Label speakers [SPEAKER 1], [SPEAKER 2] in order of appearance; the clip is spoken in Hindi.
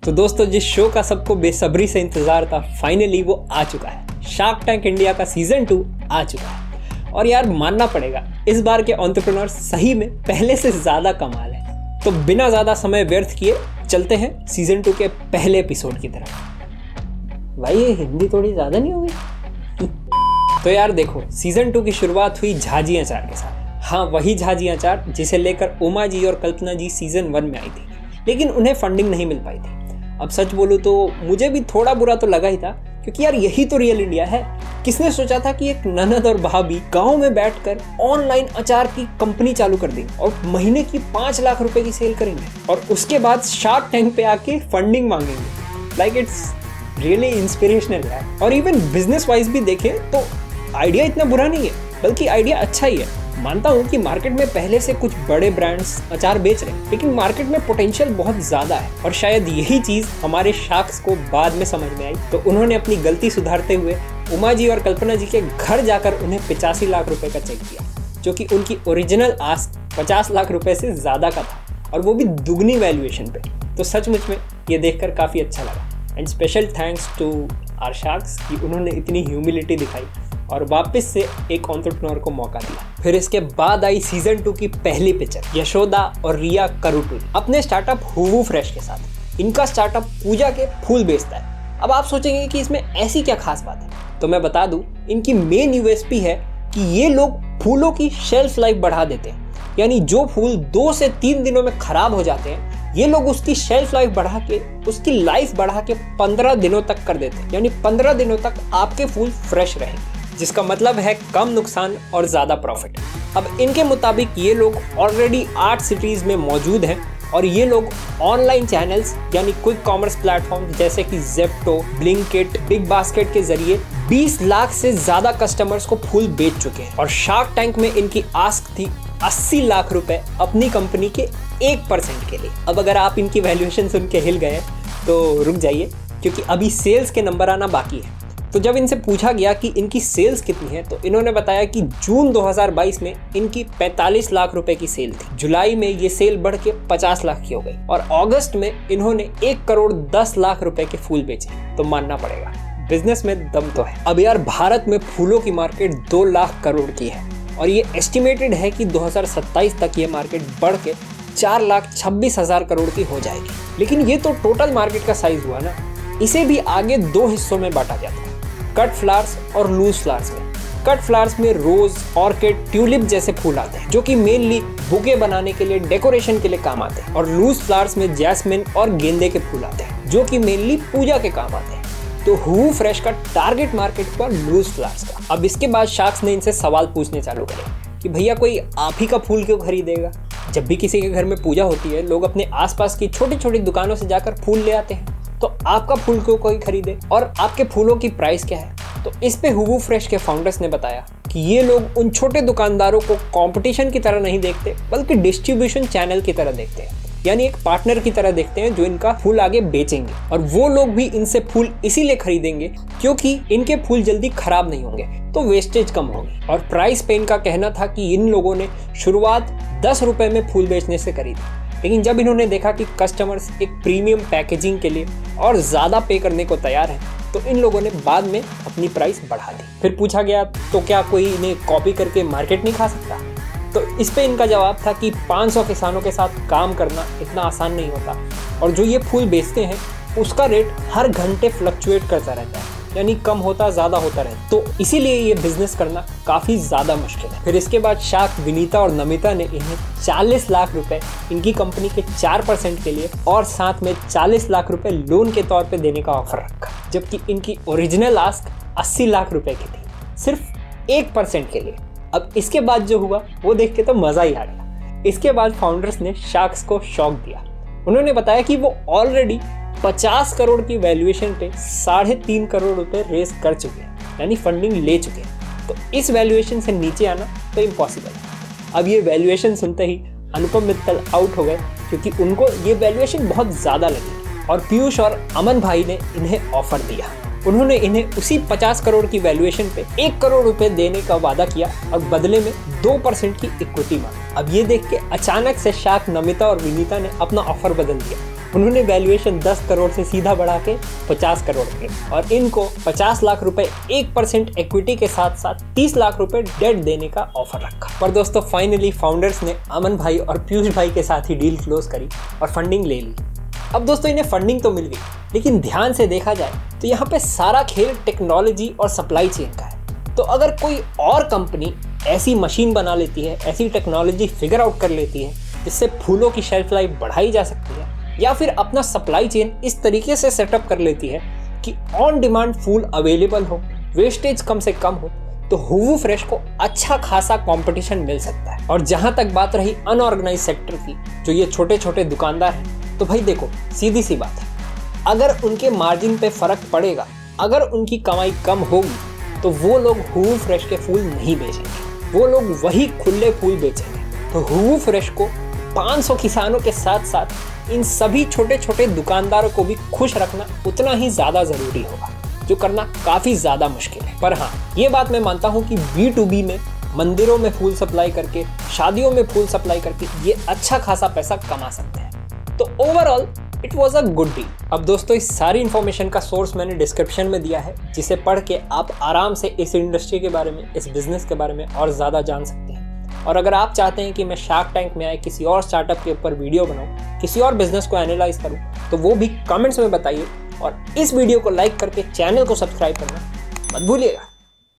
[SPEAKER 1] तो दोस्तों, जिस शो का सबको बेसब्री से इंतजार था, फाइनली वो आ चुका है। शार्क टैंक इंडिया का सीजन 2 आ चुका है। और यार मानना पड़ेगा, इस बार के एंटरप्रेन्योर सही में पहले से ज्यादा कमाल है। तो बिना ज्यादा समय व्यर्थ किए चलते हैं सीजन 2 के पहले एपिसोड की तरफ। भाई ये हिंदी थोड़ी ज्यादा नहीं होगी? तो यार देखो, सीजन 2 की शुरुआत हुई झाजी आचार के साथ। हाँ, वही झाजी आचार जिसे लेकर उमा जी और कल्पना जी सीजन 1 में आई थी, लेकिन उन्हें फंडिंग नहीं मिल पाई थी। अब सच बोलूं तो मुझे भी थोड़ा बुरा तो लगा ही था, क्योंकि यार यही तो रियल इंडिया है। किसने सोचा था कि एक ननद और भाभी गांव में बैठकर ऑनलाइन अचार की कंपनी चालू कर देंगे और महीने की 5 लाख रुपए की सेल करेंगे और उसके बाद शार्क टैंक पे आके फंडिंग मांगेंगे। लाइक इट्स रियली इंस्पिरेशनल है। और इवन बिजनेस वाइज भी देखें तो आइडिया इतना बुरा नहीं है, बल्कि आइडिया अच्छा ही है। मानता हूँ कि मार्केट में पहले से कुछ बड़े ब्रांड्स अचार बेच रहे हैं, लेकिन मार्केट में पोटेंशियल बहुत ज्यादा है और शायद यही चीज हमारे शार्क्स को बाद में समझ में आई। तो उन्होंने अपनी गलती सुधारते हुए उमा जी और कल्पना जी के घर जाकर उन्हें 85 लाख रुपए का चेक दिया, जो कि उनकी ओरिजिनल आस्क 50 लाख रुपए से ज्यादा का था, और वो भी दुगनी वैल्यूएशन पे। तो सचमुच में ये देखकर काफी अच्छा लगा। And special thanks to our sharks कि उन्होंने इतनी ह्यूमिलिटी दिखाई और वापस से एक एंटरप्रेन्योर को मौका दिया। फिर इसके बाद आई सीजन 2 की पहली पिक्चर, यशोदा और रिया करुटुल अपने स्टार्टअप हुवु फ्रेश के साथ। इनका स्टार्टअप पूजा के फूल बेचता है। अब आप सोचेंगे कि इसमें ऐसी क्या खास बात है, तो मैं बता दूं, इनकी मेन यूएसपी है कि ये लोग फूलों की शेल्फ लाइफ बढ़ा देते हैं। यानी जो फूल 2 से 3 दिनों में खराब हो जाते हैं, ये लोग उसकी शेल्फ लाइफ बढ़ा के, उसकी लाइफ बढ़ा के 15 दिनों तक कर देते हैं। यानी 15 दिनों तक आपके फूल फ्रेश रहेंगे, जिसका मतलब है कम नुकसान और ज्यादा प्रॉफिट। अब इनके मुताबिक ये लोग ऑलरेडी 8 सिटीज में मौजूद हैं और ये लोग ऑनलाइन चैनल्स यानी क्विक कॉमर्स प्लेटफॉर्म जैसे कि ज़ेप्टो, ब्लिंकिट, बिग बास्केट के जरिए 20 लाख से ज्यादा कस्टमर्स को फूल बेच चुके हैं। और शार्क टैंक में इनकी आस्क थी 80 लाख रुपए अपनी कंपनी के 1% के लिए। अब अगर आप इनकी वैल्यूएशन सुन के हिल गए तो रुक जाइए, क्योंकि अभी सेल्स के नंबर आना बाकी है। तो जब इनसे पूछा गया कि इनकी सेल्स कितनी है, तो इन्होंने बताया कि जून 2022 में इनकी 45 लाख रुपए की सेल थी। जुलाई में ये सेल बढ़ के 50 लाख की हो गई और अगस्त में इन्होंने 1 करोड़ 10 लाख रुपए के फूल बेचे। तो मानना पड़ेगा, बिजनेस में दम तो है। अब यार भारत में फूलों की मार्केट 2 लाख करोड़ की है और ये एस्टिमेटेड है कि 2027 तक ये मार्केट बढ़ के 4,26,000 करोड़ की हो जाएगी। लेकिन ये तो टोटल मार्केट का साइज हुआ ना, इसे भी आगे 2 हिस्सों में बांटा जाता है, कट फ्लावर्स और लूज फ्लावर्स में। कट फ्लावर्स में रोज, ऑर्किड, ट्यूलिप जैसे फूल आते हैं, जो कि मेनली बुके बनाने के लिए, डेकोरेशन के लिए काम आते हैं। और लूज फ्लावर्स में जैस्मिन और गेंदे के फूल आते हैं, जो कि मेनली पूजा के काम आते हैं। तो हुवु फ्रेश का टारगेट मार्केट पर लूज फ्लावर्स का। अब इसके बाद शार्क्स ने इनसे सवाल पूछने चालू करे कि भैया कोई आप ही का फूल क्यों खरीदेगा? जब भी किसी के घर में पूजा होती है, लोग अपने आसपास की छोटी छोटी दुकानों से जाकर फूल ले आते हैं, तो आपका फूल क्यों कोई खरीदे और आपके फूलों की प्राइस क्या है? तो इस पे हुवु फ्रेश के फाउंडर्स ने बताया कि ये लोग उन छोटे दुकानदारों को कंपटीशन की तरह नहीं देखते, बल्कि डिस्ट्रीब्यूशन चैनल की तरह देखते हैं। यानी एक पार्टनर की तरह देखते हैं जो इनका फूल आगे बेचेंगे, और वो लोग भी इनसे फूल इसीलिए खरीदेंगे क्योंकि इनके फूल जल्दी खराब नहीं होंगे, तो वेस्टेज कम होगी। और प्राइस पे इनका कहना था कि इन लोगों ने शुरुआत 10 रुपए में फूल बेचने से करी थी, लेकिन जब इन्होंने देखा कि कस्टमर्स एक प्रीमियम पैकेजिंग के लिए और ज़्यादा पे करने को तैयार हैं, तो इन लोगों ने बाद में अपनी प्राइस बढ़ा दी। फिर पूछा गया तो क्या कोई इन्हें कॉपी करके मार्केट नहीं खा सकता? तो इस पे इनका जवाब था कि 500 किसानों के साथ काम करना इतना आसान नहीं होता, और जो ये फूल बेचते हैं उसका रेट हर घंटे फ्लक्चुएट करता रहता है, यानी कम होता ज़्यादा होता रहता है। तो इसीलिए ये बिजनेस करना काफ़ी ज़्यादा मुश्किल है। फिर इसके बाद शार्क विनीता और नमिता ने इन्हें 40 लाख रुपए इनकी कंपनी के 4% के लिए और साथ में 40 लाख रुपए लोन के तौर पे देने का ऑफर रखा, जबकि इनकी ओरिजिनल आस्क 80 लाख रुपए की थी, सिर्फ 1% के लिए। अब इसके बाद जो हुआ वो देख के तो मज़ा ही आ गया। इसके बाद फाउंडर्स ने शार्क्स को शॉक दिया। उन्होंने बताया कि वो ऑलरेडी 50 करोड़ की वैल्यूएशन पे 3.5 करोड़ रुपए रेस कर चुके हैं, यानी फंडिंग ले चुके हैं। तो इस वैल्यूएशन से नीचे आना तो इम्पॉसिबल है। अब ये वैल्यूएशन सुनते ही अनुपम मित्तल आउट हो गए, क्योंकि उनको ये वैल्यूएशन बहुत ज़्यादा लगी और पीयूष और अमन भाई ने इन्हें ऑफर दिया। उन्होंने इन्हें उसी 50 करोड़ की वैल्यूएशन पे 1 करोड़ रुपए देने का वादा किया और बदले में 2% की इक्विटी मांगी। अब ये देख के अचानक से शार्क, नमिता और विनीता ने अपना ऑफर बदल दिया उन्होंने वैल्यूएशन 10 करोड़ से सीधा बढ़ा के 50 करोड़ के और इनको 50 लाख रुपए 1% इक्विटी के साथ साथ 30 लाख रुपए डेट देने का ऑफर रखा। पर दोस्तों फाइनली फाउंडर्स ने अमन भाई और पीयूष भाई के साथ ही डील क्लोज करी और फंडिंग ले ली। अब दोस्तों इन्हें फंडिंग तो मिल गई, लेकिन ध्यान से देखा जाए तो यहाँ पे सारा खेल टेक्नोलॉजी और सप्लाई चेन का है। तो अगर कोई और कंपनी ऐसी मशीन बना लेती है, ऐसी टेक्नोलॉजी फिगर आउट कर लेती है जिससे फूलों की शेल्फ लाइफ बढ़ाई जा सकती है, या फिर अपना सप्लाई चेन इस तरीके से सेटअप कर लेती है कि ऑन डिमांड फूल अवेलेबल हो, वेस्टेज कम से कम हो, तो हूवु फ्रेश को अच्छा खासा कंपटीशन मिल सकता है। और जहां तक बात रही अनऑर्गेनाइज सेक्टर की, जो ये छोटे छोटे दुकानदार हैं, तो भाई देखो सीधी सी बात है, अगर उनके मार्जिन पे फर्क पड़ेगा, अगर उनकी कमाई कम होगी, तो वो लोग हूवु फ्रेश के फूल नहीं बेचेंगे, वो लोग वही खुले फूल बेचेंगे। तो हूवु फ्रेश को 500 किसानों के साथ साथ इन सभी छोटे छोटे दुकानदारों को भी खुश रखना उतना ही ज्यादा जरूरी होगा, जो करना काफी ज्यादा मुश्किल है। पर हाँ, ये बात मैं मानता हूँ कि B2B में मंदिरों में फूल सप्लाई करके, शादियों में फूल सप्लाई करके ये अच्छा खासा पैसा कमा सकते हैं। तो overall it was a good deal. अब दोस्तों इस सारी इन्फॉर्मेशन का सोर्स मैंने डिस्क्रिप्शन में दिया है, जिसे पढ़ के आप आराम से इस इंडस्ट्री के बारे में, इस बिजनेस के बारे में और ज़्यादा जान सकते हैं। और अगर आप चाहते हैं कि मैं शार्क टैंक में आए किसी और स्टार्टअप के ऊपर वीडियो बनाऊं, किसी और बिजनेस को एनालाइज करूं, तो वो भी कमेंट्स में बताइए। और इस वीडियो को लाइक करके चैनल को सब्सक्राइब करना मत भूलिएगा।